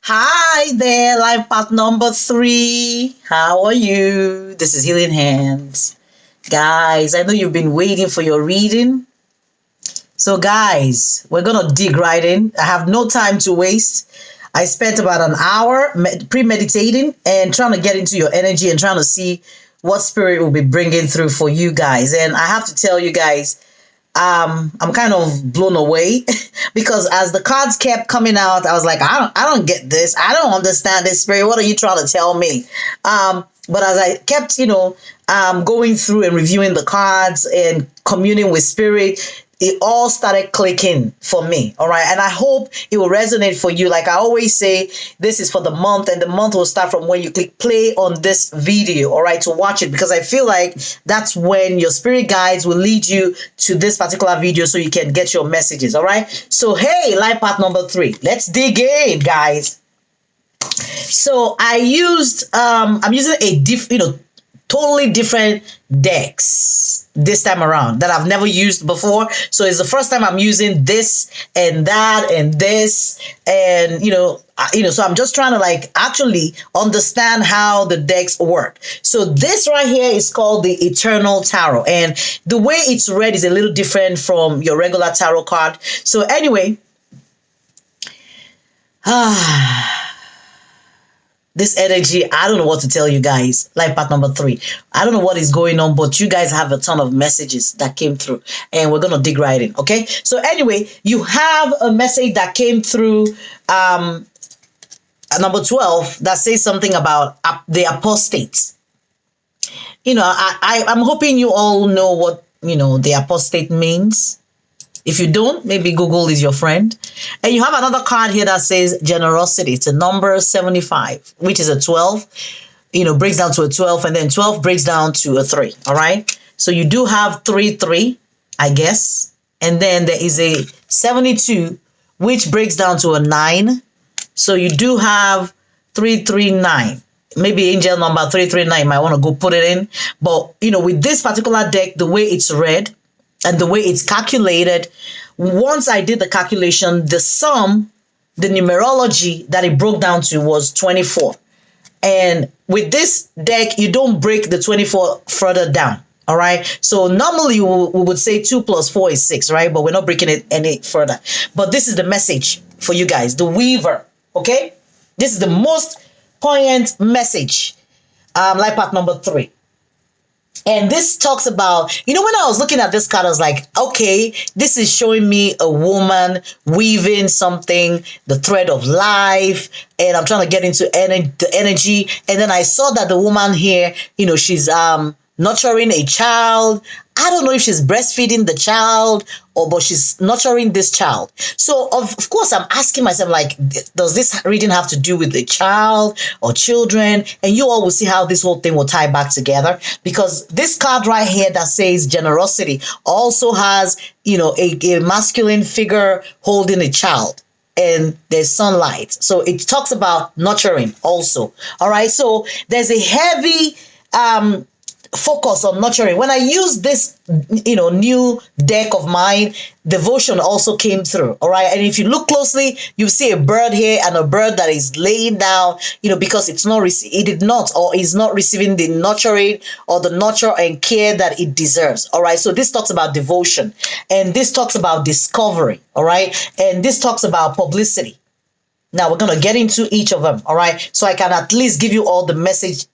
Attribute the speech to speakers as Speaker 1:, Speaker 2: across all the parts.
Speaker 1: Hi there, life path number 3. How are you? This is Healing Hands. Guys, I know you've been waiting for your reading. So guys, we're going to dig right in. I have no time to waste. I spent about an hour premeditating and trying to get into your energy and trying to see what spirit will be bringing through for you guys. And I have to tell you guys, I'm kind of blown away because as the cards kept coming out, I was like, I don't get this. I don't understand this spirit. What are you trying to tell me? But as I kept, going through and reviewing the cards and communing with spirit, it all started clicking for me. All right. And I hope it will resonate for you. Like I always say, this is for the month, and the month will start from when you click play on this video. All right. To watch it, because I feel like that's when your spirit guides will lead you to this particular video so you can get your messages. All right. So, hey, life path number 3. Let's dig in, guys. So I'm using a totally different decks this time around that I've never used before. So it's the first time I'm using this and that and this, and so I'm just trying to actually understand how the decks work. So this right here is called the Eternal Tarot, and the way it's read is a little different from your regular tarot card. So anyway, this energy, I don't know what to tell you guys. Life path number 3. I don't know what is going on, but you guys have a ton of messages that came through, and we're going to dig right in. Okay. So anyway, you have a message that came through, number 12, that says something about the apostate. I'm hoping you all know what, the apostate means. If you don't, maybe Google is your friend. And you have another card here that says generosity. It's a number 75, which is a 12, breaks down to a 12, and then 12 breaks down to a 3. All right. So you do have 3, 3, I guess. And then there is a 72, which breaks down to a 9. So you do have 339. Maybe angel number 339. Might want to go put it in. But, with this particular deck, the way it's read, and the way it's calculated, once I did the calculation, the sum, the numerology that it broke down to was 24. And with this deck, you don't break the 24 further down. All right. So normally we would say 2 + 4 is 6, right? But we're not breaking it any further. But this is the message for you guys, the weaver. Okay. This is the most poignant message. Life path number 3. And this talks about, when I was looking at this card, I was like, okay, this is showing me a woman weaving something, the thread of life, and I'm trying to get into the energy. And then I saw that the woman here, she's nurturing a child. I don't know if she's breastfeeding the child but she's nurturing this child. So of course I'm asking myself, does this reading have to do with the child or children? And you all will see how this whole thing will tie back together, because this card right here that says generosity also has, a masculine figure holding a child, and there's sunlight. So it talks about nurturing also. All right. So there's a heavy, focus on nurturing. When I use this, new deck of mine, devotion also came through. All right. And if you look closely, you see a bird here and a bird that is laying down, because it did not, or is not receiving the nurturing or the nurture and care that it deserves. All right. So this talks about devotion, and this talks about discovery. All right. And this talks about publicity. Now we're going to get into each of them. All right. So I can at least give you all the messages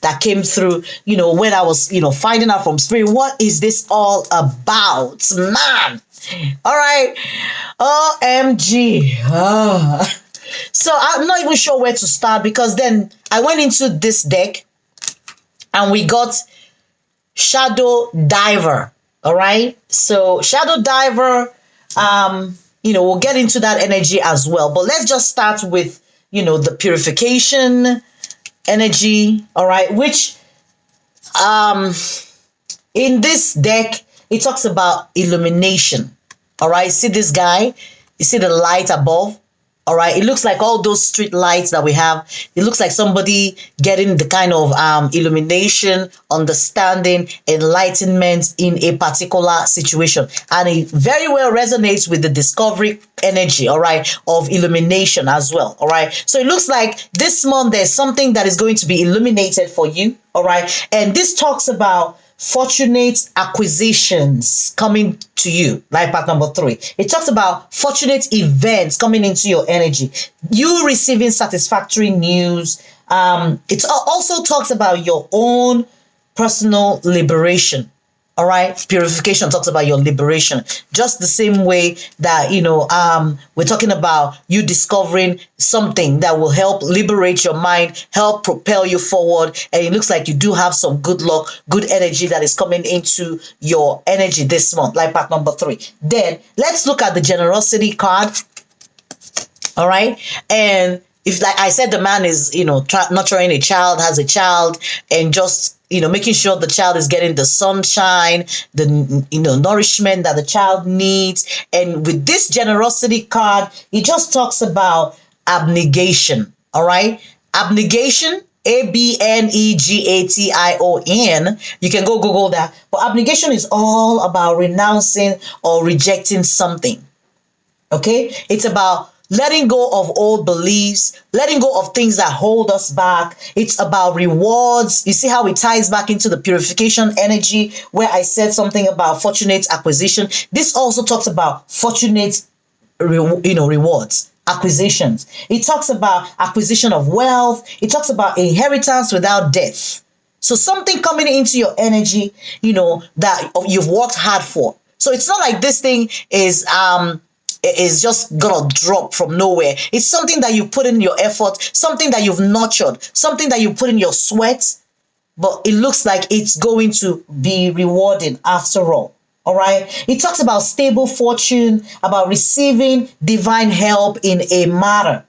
Speaker 1: that came through, when I was, finding out from spirit, what is this all about, man? All right. OMG. So I'm not even sure where to start, because then I went into this deck and we got Shadow Diver. All right. So Shadow Diver, we'll get into that energy as well. But let's just start with, the purification energy. All right. Which, in this deck, it talks about illumination. All right. See this guy? You see the light above? All right, it looks like all those street lights that we have. It looks like somebody getting the kind of illumination, understanding, enlightenment in a particular situation. And it very well resonates with the discovery energy, all right, of illumination as well. All right. So it looks like this month there's something that is going to be illuminated for you. All right. And this talks about fortunate acquisitions coming to you, like part number 3. It talks about fortunate events coming into your energy, you receiving satisfactory news. It also talks about your own personal liberation. All right, purification talks about your liberation, just the same way that we're talking about you discovering something that will help liberate your mind, help propel you forward. And it looks like you do have some good luck, good energy that is coming into your energy this month, like part number 3. Then let's look at the generosity card. All right, and if, like I said, the man is nurturing a child, has a child, and just making sure the child is getting the sunshine, the nourishment that the child needs. And with this generosity card, it just talks about abnegation. All right, abnegation, ABNEGATION. You can go Google that. But abnegation is all about renouncing or rejecting something. Okay, it's about letting go of old beliefs, letting go of things that hold us back. It's about rewards. You see how it ties back into the purification energy where I said something about fortunate acquisition. This also talks about fortunate, rewards, acquisitions. It talks about acquisition of wealth. It talks about inheritance without death. So something coming into your energy, that you've worked hard for. So it's not like this thing is just gonna drop from nowhere. It's something that you put in your effort, something that you've nurtured, something that you put in your sweat, but it looks like it's going to be rewarding after all. All right. It talks about stable fortune, about receiving divine help in a matter.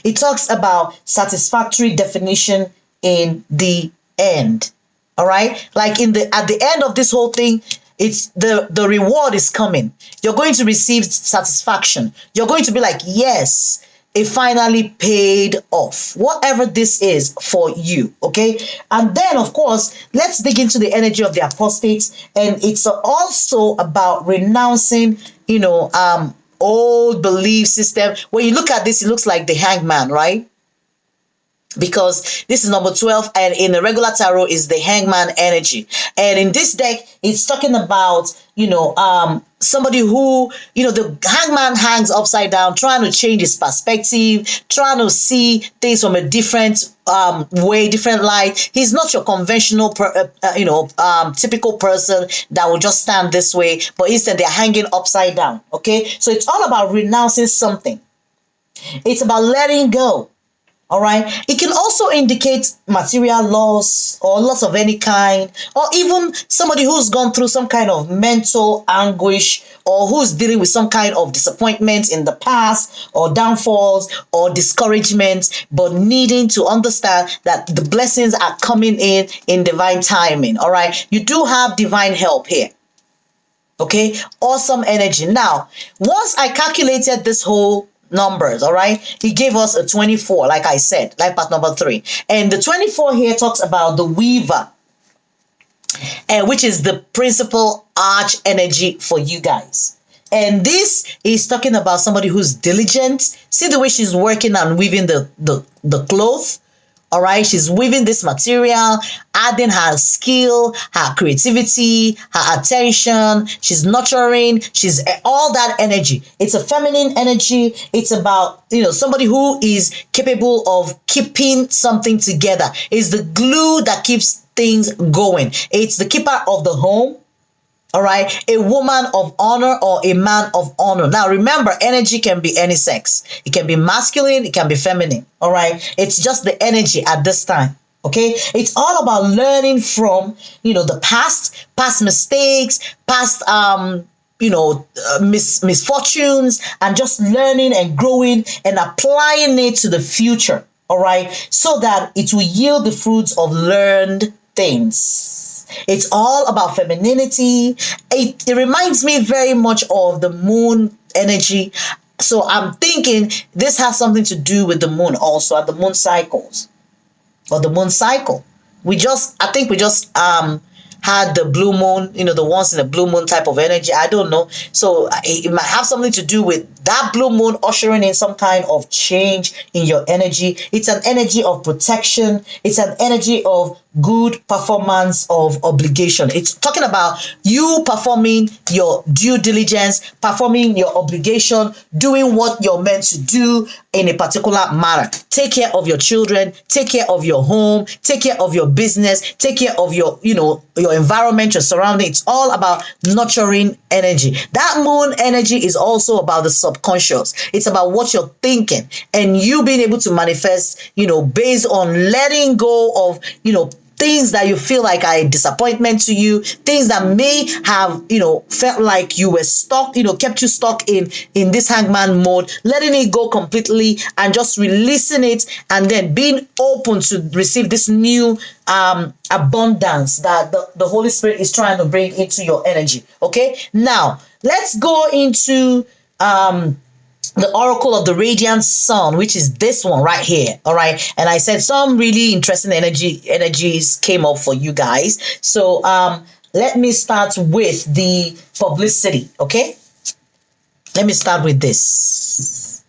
Speaker 1: It talks about satisfactory definition in the end. All right. Like at the end of this whole thing, it's the reward is coming. You're going to receive satisfaction. You're going to be like, yes, it finally paid off, whatever this is for you. Okay. And then, of course, let's dig into the energy of the apostates. And it's also about renouncing, old belief system. When you look at this, it looks like the hangman, right? Because this is number 12, and in the regular tarot is the hangman energy. And in this deck, it's talking about, somebody who, the hangman hangs upside down, trying to change his perspective, trying to see things from a different way, different light. He's not your conventional, typical person that will just stand this way, but instead they're hanging upside down. Okay, so it's all about renouncing something. It's about letting go. All right. It can also indicate material loss or loss of any kind, or even somebody who's gone through some kind of mental anguish, or who's dealing with some kind of disappointment in the past, or downfalls or discouragement, but needing to understand that the blessings are coming in divine timing. All right. You do have divine help here. Okay. Awesome energy. Now, once I calculated this whole numbers, all right, he gave us a 24, like I said, like part number 3. And the 24 here talks about the weaver, and which is the principal arch energy for you guys. And this is talking about somebody who's diligent. See the way she's working and weaving the cloth. All right, she's weaving this material, adding her skill, her creativity, her attention. She's nurturing. She's all that energy. It's a feminine energy. It's about, somebody who is capable of keeping something together. It's the glue that keeps things going. It's the keeper of the home. All right, a woman of honor or a man of honor. Now, remember, energy can be any sex. It can be masculine. It can be feminine. All right, it's just the energy at this time. Okay, it's all about learning from, the past mistakes, past, misfortunes, and just learning and growing and applying it to the future. All right, so that it will yield the fruits of learned things. It's all about femininity. It reminds me very much of the moon energy So I'm thinking this has something to do with the moon also, at the moon cycles or the moon cycle. I think we just had the blue moon, the ones in the blue moon type of energy. I don't know. So it might have something to do with that blue moon ushering in some kind of change in your energy. It's an energy of protection. It's an energy of good performance of obligation. It's talking about you performing your due diligence, performing your obligation, doing what you're meant to do in a particular manner. Take care of your children, take care of your home, take care of your business, take care of your environment, your surrounding. It's all about nurturing energy. That moon energy is also about the subconscious. It's about what you're thinking and you being able to manifest, based on letting go of, things that you feel like are a disappointment to you, things that may have, felt like you were stuck, kept you stuck in this hangman mode, letting it go completely and just releasing it, and then being open to receive this new abundance that the Holy Spirit is trying to bring into your energy. Okay, now let's go into the oracle of the radiant sun, which is this one right here. All right, and I said some really interesting energies came up for you guys. So let me start with the publicity. Okay, let me start with this.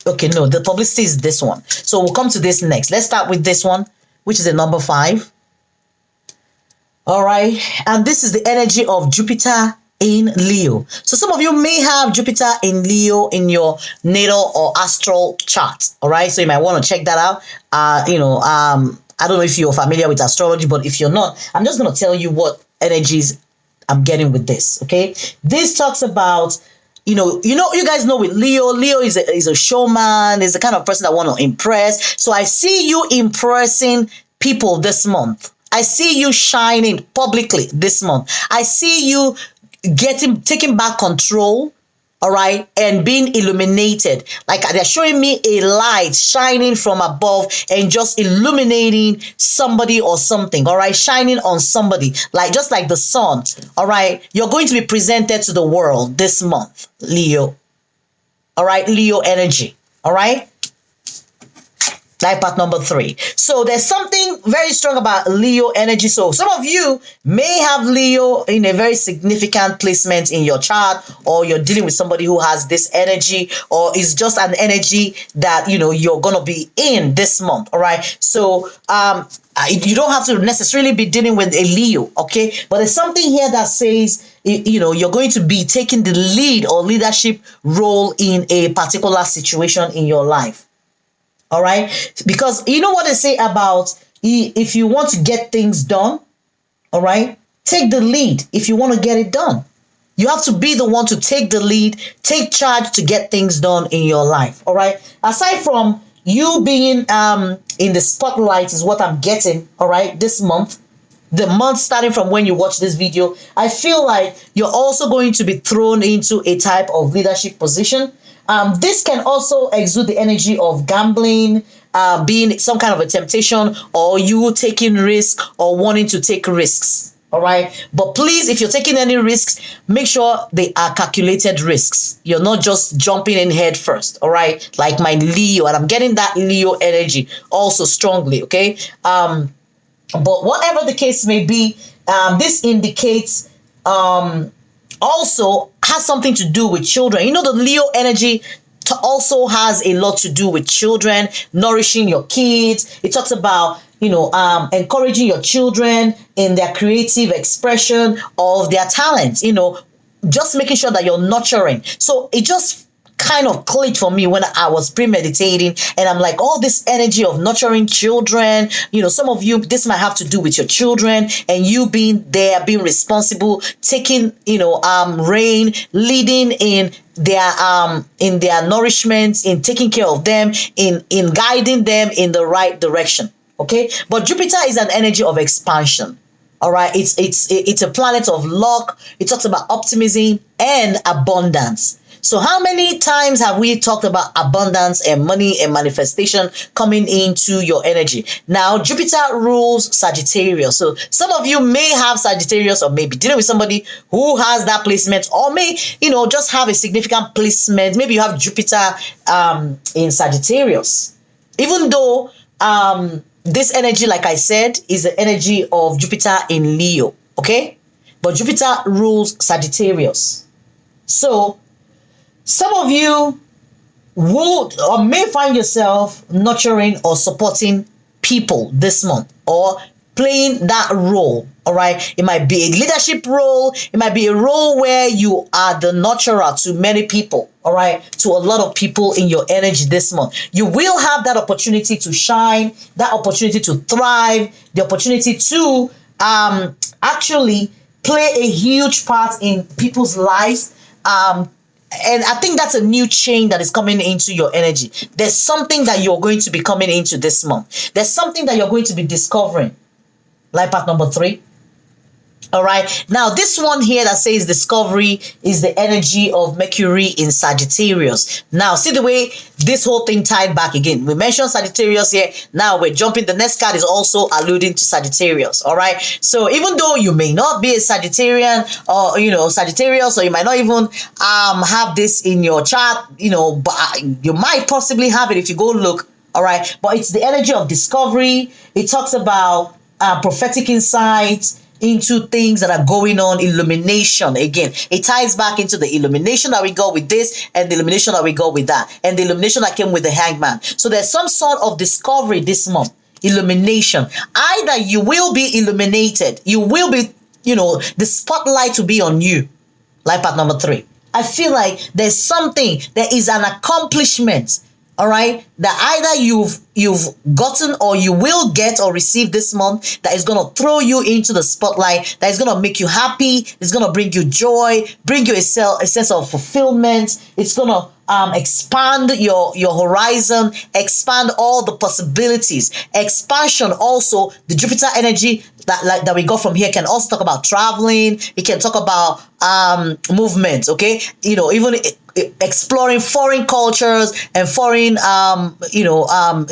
Speaker 1: Okay, no, the publicity is this one, so we'll come to this next. Let's start with this one, which is a number 5. All right, and this is the energy of Jupiter in Leo. So some of you may have Jupiter in Leo in your natal or astral chart. All right, so you might want to check that out. I don't know if you're familiar with astrology, but if you're not, I'm just going to tell you what energies I'm getting with this. Okay, this talks about you guys know with Leo is a showman, is the kind of person that want to impress. So I see you impressing people this month. I see you shining publicly this month. I see you taking back control, all right, and being illuminated. Like they're showing me a light shining from above and just illuminating somebody or something, all right, shining on somebody, just like the sun, all right. You're going to be presented to the world this month, Leo, all right, Leo energy, all right. Life path number 3. So there's something very strong about Leo energy. So some of you may have Leo in a very significant placement in your chart, or you're dealing with somebody who has this energy, or it's just an energy that, you're going to be in this month. All right. So, you don't have to necessarily be dealing with a Leo. Okay. But there's something here that says, you're going to be taking the lead or leadership role in a particular situation in your life. All right, because you know what they say about if you want to get things done, all right, take the lead. If you want to get it done, you have to be the one to take the lead, take charge to get things done in your life. All right, aside from you being in the spotlight is what I'm getting. All right, this month, the month starting from when you watch this video, I feel like you're also going to be thrown into a type of leadership position. This can also exude the energy of gambling, being some kind of a temptation, or you taking risks or wanting to take risks. All right. But please, if you're taking any risks, make sure they are calculated risks. You're not just jumping in head first. All right. Like my Leo, and I'm getting that Leo energy also strongly. Okay. But whatever the case may be, this indicates also has something to do with children. The Leo energy also has a lot to do with children, nourishing your kids. It talks about, encouraging your children in their creative expression of their talents, just making sure that you're nurturing. So it just kind of clicked for me when I was premeditating, and I'm like, all this energy of nurturing children, some of you, this might have to do with your children and you being there, being responsible, taking, reign, leading in their nourishment, in taking care of them, in guiding them in the right direction. Okay. But Jupiter is an energy of expansion. All right. It's a planet of luck. It talks about optimism and abundance. So how many times have we talked about abundance and money and manifestation coming into your energy? Now, Jupiter rules Sagittarius. So some of you may have Sagittarius or maybe dealing with somebody who has that placement, or may, just have a significant placement. Maybe you have Jupiter in Sagittarius. Even though this energy, like I said, is the energy of Jupiter in Leo, okay? But Jupiter rules Sagittarius. So some of you would or may find yourself nurturing or supporting people this month, or playing that role. All right, it might be a leadership role, it might be a role where you are the nurturer to many people, all right, to a lot of people in your energy this month. You will have that opportunity to shine, that opportunity to thrive, the opportunity to actually play a huge part in people's lives. And I think that's a new chain that is coming into your energy. There's something that you're going to be coming into this month. There's something that you're going to be discovering. Life path number 3. All right. Now, this one here that says discovery is the energy of Mercury in Sagittarius. Now, see the way this whole thing tied back again. We mentioned Sagittarius here. Now we're jumping. The next card is also alluding to Sagittarius. All right. So even though you may not be a Sagittarian or, Sagittarius, or you might not even have this in your chart, but you might possibly have it if you go look. All right. But it's the energy of discovery. It talks about prophetic insights into things that are going on, illumination. Again, it ties back into the illumination that we got with this, and the illumination that we got with that, and the illumination that came with the hangman. So there's some sort of discovery this month, illumination. Either you will be illuminated, you will be, the spotlight will be on you. Life path number 3. I feel like there's something, there is an accomplishment, all right, that either you've gotten or you will get or receive this month that is going to throw you into the spotlight, that is going to make you happy, it's going to bring you joy, bring you a sense of fulfillment. It's going to expand your horizon, expand all the possibilities. Expansion also, the Jupiter energy that we got from here can also talk about traveling. It can talk about movement, okay? Even exploring foreign cultures and foreign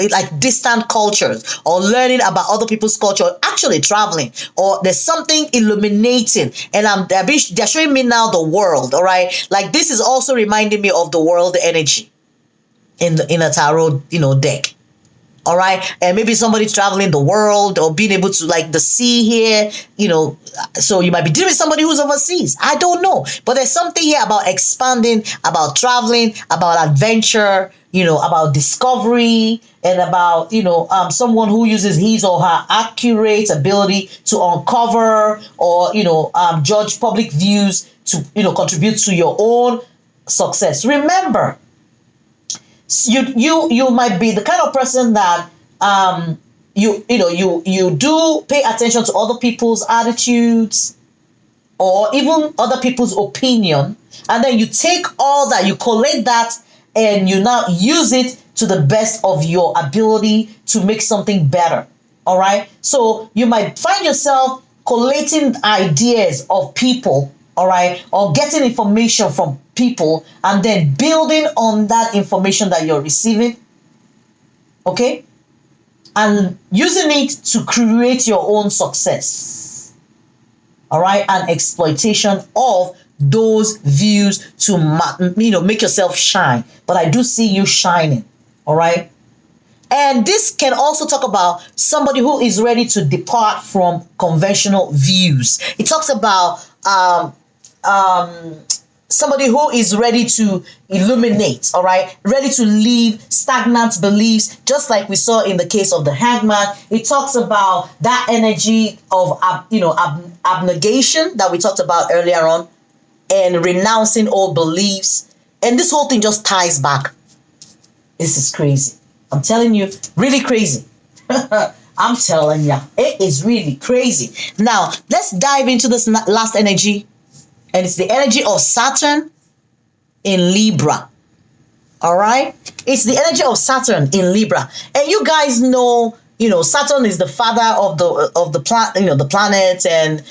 Speaker 1: like distant cultures, or learning about other people's culture, or actually traveling, or there's something illuminating, and they're showing me now the world. All right, like this is also reminding me of the world energy in a tarot deck. All right, and maybe somebody traveling the world, or being able to, like the sea here, so you might be dealing with somebody who's overseas. I don't know, but there's something here about expanding, about traveling, about adventure, about discovery, and about, someone who uses his or her accurate ability to uncover or, judge public views to, contribute to your own success. Remember, you might be the kind of person that you do pay attention to other people's attitudes or even other people's opinion, and then you take all that, you collate that, and you now use it to the best of your ability to make something better. All right, so you might find yourself collating ideas of people, all right, or getting information from people, and then building on that information that you're receiving, okay, and using it to create your own success, all right, and exploitation of those views to make yourself shine. But I do see you shining, all right. And this can also talk about somebody who is ready to depart from conventional views. It talks about somebody who is ready to illuminate, all right, ready to leave stagnant beliefs, just like we saw in the case of the hangman. It talks about that energy of abnegation that we talked about earlier on, and renouncing old beliefs. And this whole thing just ties back. This is crazy. I'm telling you, really crazy. I'm telling you, it is really crazy. Now, let's dive into this last energy. And it's the energy of Saturn in Libra. All right? It's the energy of Saturn in Libra. And you guys know, Saturn is the father of the planet, the planets, and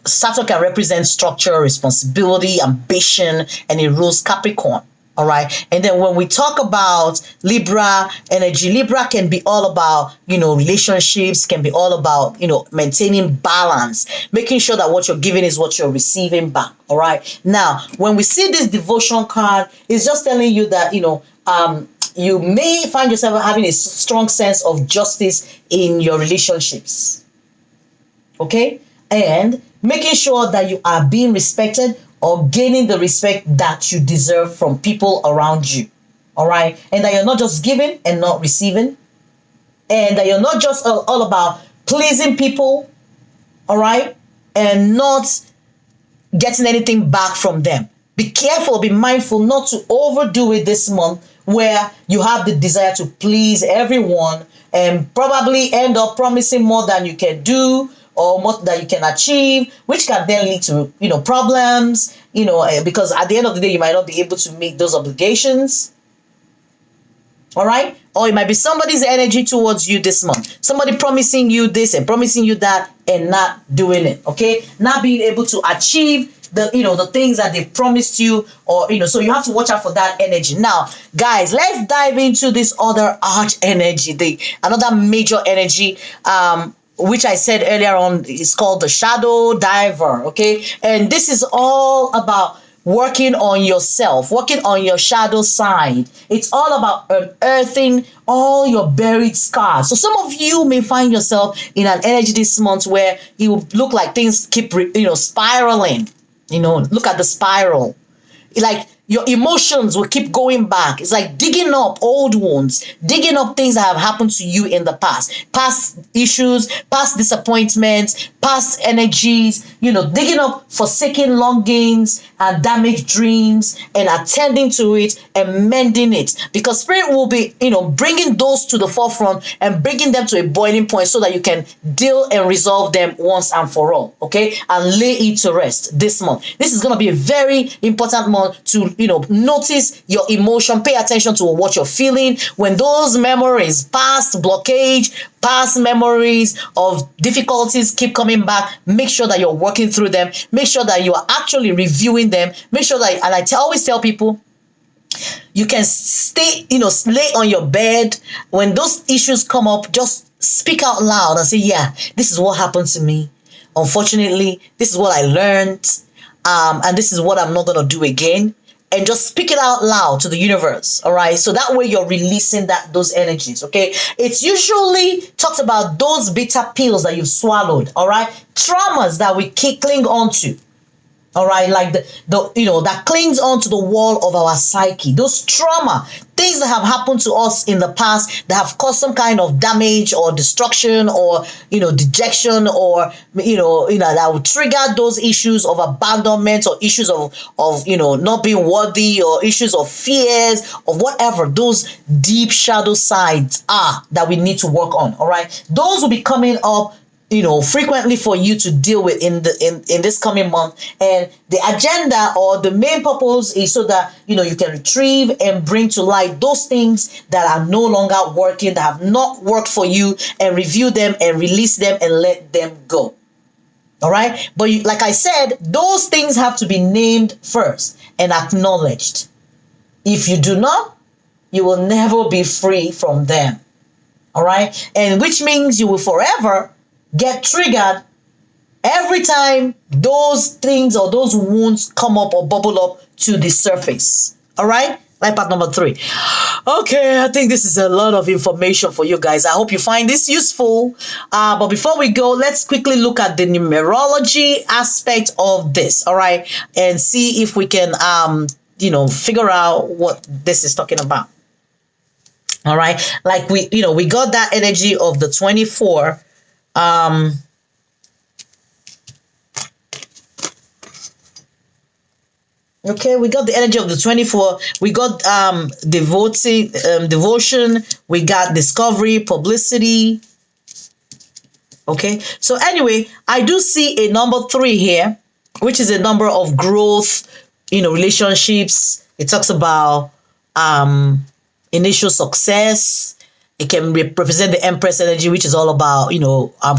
Speaker 1: Saturn can represent structure, responsibility, ambition, and it rules Capricorn. All right. And then when we talk about Libra energy, Libra can be all about, relationships, can be all about, maintaining balance, making sure that what you're giving is what you're receiving back. All right. Now, when we see this devotion card, it's just telling you that, you may find yourself having a strong sense of justice in your relationships. Okay. And making sure that you are being respected or gaining the respect that you deserve from people around you. All right. And that you're not just giving and not receiving. And that you're not just all about pleasing people. All right. And not getting anything back from them. Be careful, be mindful not to overdo it this month where you have the desire to please everyone and probably end up promising more than you can do, or more that you can achieve, which can then lead to, problems, because at the end of the day, you might not be able to meet those obligations. All right. Or it might be somebody's energy towards you this month. Somebody promising you this and promising you that and not doing it. Okay. Not being able to achieve the things that they promised you, or, so you have to watch out for that energy. Now, guys, let's dive into this other arch energy, another major energy, which I said earlier on is called the shadow diver. Okay. And this is all about working on yourself, working on your shadow side. It's all about unearthing all your buried scars. So some of you may find yourself in an energy this month where it will look like things keep, spiraling. Look at the spiral. Like your emotions will keep going back. It's like digging up old wounds, digging up things that have happened to you in the past issues, past disappointments, past energies, digging up forsaken longings and damaged dreams and attending to it and mending it, because spirit will be, bringing those to the forefront and bringing them to a boiling point so that you can deal and resolve them once and for all. Okay. And lay it to rest this month. This is going to be a very important month to, notice your emotion, pay attention to what you're feeling. When those memories, past blockage, past memories of difficulties keep coming back, make sure that you're working through them. Make sure that you are actually reviewing them. Make sure that, and I always tell people, you can stay, lay on your bed. When those issues come up, just speak out loud and say, yeah, this is what happened to me. Unfortunately, this is what I learned. And this is what I'm not going to do again. And just speak it out loud to the universe. All right. So that way you're releasing those energies. Okay. It's usually talks about those bitter pills that you've swallowed. All right. Traumas that we cling on to. All right, like that clings onto the wall of our psyche. Those trauma, things that have happened to us in the past that have caused some kind of damage or destruction or, dejection or, that will trigger those issues of abandonment or issues of not being worthy or issues of fears of whatever those deep shadow sides are that we need to work on. All right. Those will be coming up frequently for you to deal with in this coming month. And the agenda or the main purpose is so that, you can retrieve and bring to light those things that are no longer working, that have not worked for you, and review them and release them and let them go. All right. But like I said, those things have to be named first and acknowledged. If you do not, you will never be free from them. All right. And which means you will forever get triggered every time those things or those wounds come up or bubble up to the surface. All right. Life path number 3. Okay, I think this is a lot of information for you guys. I hope you find this useful. But before we go, let's quickly look at the numerology aspect of this. All right. And see if we can, figure out what this is talking about. All right. Like we got that energy of the 24. Okay, we got the energy of the 24. We got devotion. We got discovery, publicity. Okay, so anyway, I do see a number 3 here, which is a number of growth, relationships. It talks about initial success. It can represent the Empress energy, which is all about,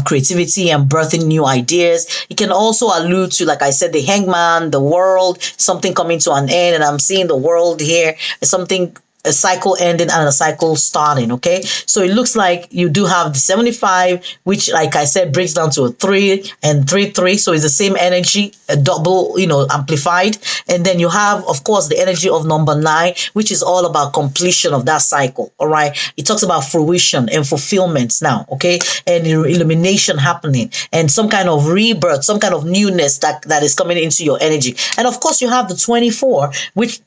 Speaker 1: creativity and birthing new ideas. It can also allude to, like I said, the Hangman, the world, something coming to an end. And I'm seeing the world here. It's something, a cycle ending and a cycle starting. Okay, so it looks like you do have the 75, which, like I said, breaks down to a 3 and 3 3. So it's the same energy, a double, amplified. And then you have, of course, the energy of number 9, which is all about completion of that cycle. All right, it talks about fruition and fulfillment now. Okay, and illumination happening and some kind of rebirth, some kind of newness that is coming into your energy. And of course, you have the 24, which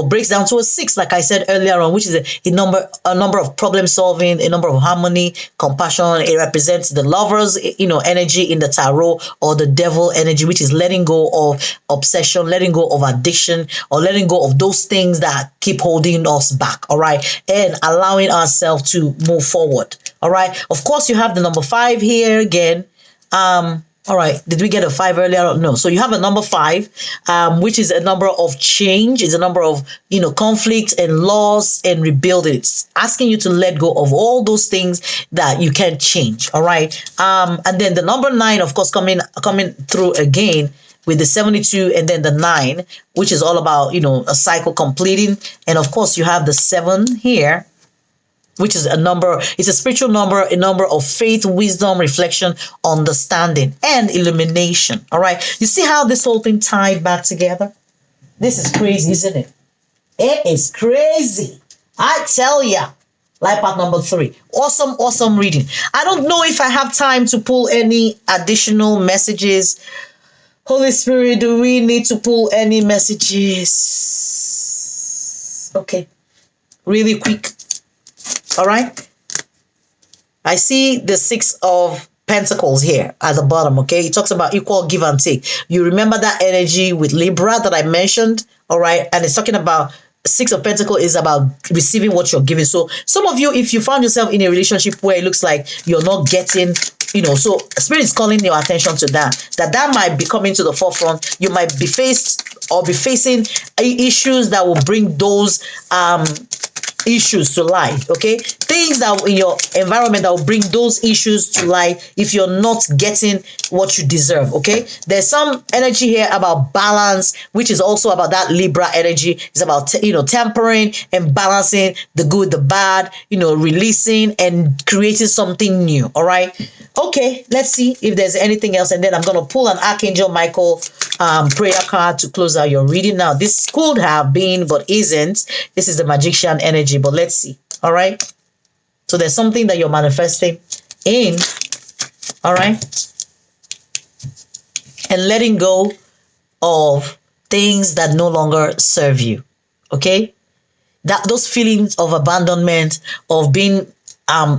Speaker 1: breaks down to a 6, like I said earlier on, which is a number of problem solving, a number of harmony, compassion. It represents the lover's energy in the tarot, or the devil energy, which is letting go of obsession, letting go of addiction, or letting go of those things that keep holding us back. All right, and allowing ourselves to move forward. All right, of course, you have the number 5 here again. All right, did we get a 5 earlier? No. So you have a number 5, which is a number of change. It's a number of, conflict and loss and rebuilding. It's asking you to let go of all those things that you can't change. All right. And then the number 9, of course, coming through again with the 72 and then the 9, which is all about, a cycle completing. And of course, you have the 7 here, which is a number, it's a spiritual number, a number of faith, wisdom, reflection, understanding, and illumination. All right. You see how this whole thing tied back together? This is crazy, isn't it? It is crazy. I tell ya. Life path number 3. Awesome reading. I don't know if I have time to pull any additional messages. Holy Spirit, do we need to pull any messages? Okay. Really quick. All right. I see the 6 of Pentacles here at the bottom. Okay. It talks about equal give and take. You remember that energy with Libra that I mentioned. All right. And it's talking about 6 of Pentacles is about receiving what you're giving. So some of you, if you found yourself in a relationship where it looks like you're not getting, so Spirit is calling your attention to that might be coming to the forefront. You might be facing issues that will bring those, issues to light. Okay, things that in your environment that will bring those issues to light if you're not getting what you deserve. Okay, there's some energy here about balance, which is also about that Libra energy. It's about tempering and balancing the good, the bad, releasing and creating something new. All right. Okay, let's see if there's anything else, and then I'm going to pull an Archangel Michael prayer card to close out your reading. Now, this could have been, but isn't. This is the magician energy, but let's see. All right. So there's something that you're manifesting in. All right. And letting go of things that no longer serve you. Okay. Those feelings of abandonment, of being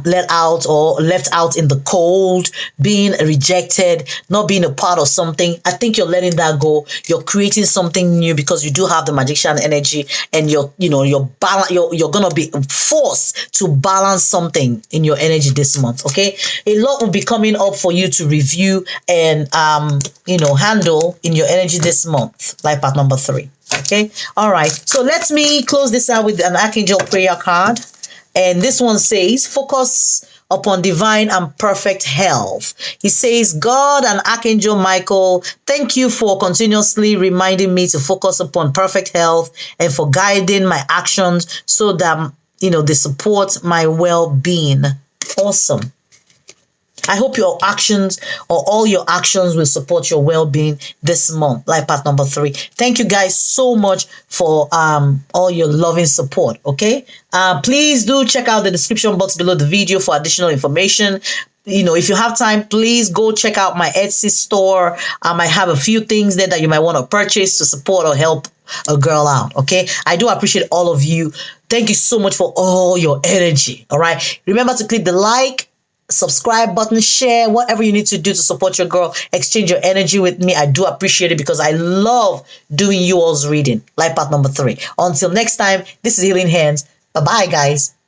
Speaker 1: let out or left out in the cold, being rejected, not being a part of something. I think you're letting that go. You're creating something new because you do have the magician energy, and you're gonna be forced to balance something in your energy this month. Okay, a lot will be coming up for you to review and handle in your energy this month. Life path number 3. Okay, all right. So let me close this out with an Archangel prayer card. And this one says, focus upon divine and perfect health. He says, God and Archangel Michael, thank you for continuously reminding me to focus upon perfect health and for guiding my actions so that, they support my well-being. Awesome. I hope your actions or all your actions will support your well-being this month. Life path number 3. Thank you guys so much for all your loving support. Okay. Please do check out the description box below the video for additional information. If you have time, please go check out my Etsy store. I have a few things there that you might want to purchase to support or help a girl out. Okay. I do appreciate all of you. Thank you so much for all your energy. All right. Remember to click the like, subscribe button, share, whatever you need to do to support your girl. Exchange your energy with me. I do appreciate it because I love doing you all's reading. Life path number 3. Until next time, this is Healing Hands. Bye-bye, guys.